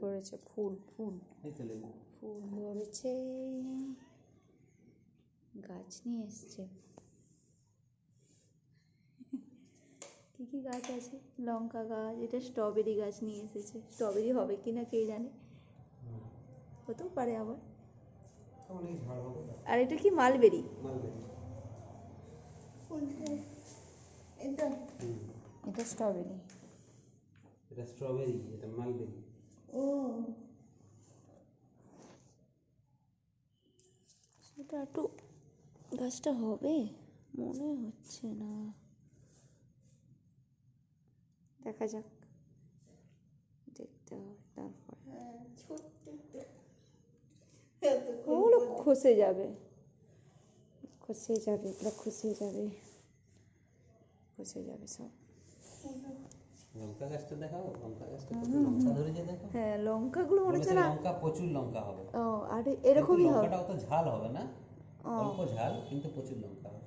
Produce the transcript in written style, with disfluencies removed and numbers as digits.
ধরেছে ফুল ফুল ফুল ধরেছে, গাছ নিয়ে এসছে। কি কি গাছ আছে? লঙ্কা গাছ, এটা স্ট্রবেরি গাছ নিয়ে এসেছে। স্ট্রবেরি হবে কিনা কে জানে, হতেও পারে আবার। আর এটা কি মালবেরি? এটা স্ট্রবেরি, এটা স্ট্রবেরি, এটা মালবেরি। ও সেটা একটু, গাছটা হবে মনে হচ্ছে না, দেখা যাক, দেখতে হবে তারপর। ওগুলো খসে যাবে, খসে যাবে, এগুলো খসে যাবে, খসে যাবে সব। লঙ্কা গাছটা দেখাও, লঙ্কা গাছটা কত লঙ্কা ধরেছে দেখো। হ্যাঁ, লঙ্কাগুলো মনে হচ্ছে না। লঙ্কা প্রচুর লঙ্কা হবে। ও, আর এরকমই হবে। লঙ্কাটা অত ঝাল হবে না, অল্প ঝাল কিন্তু প্রচুর লঙ্কা হবে।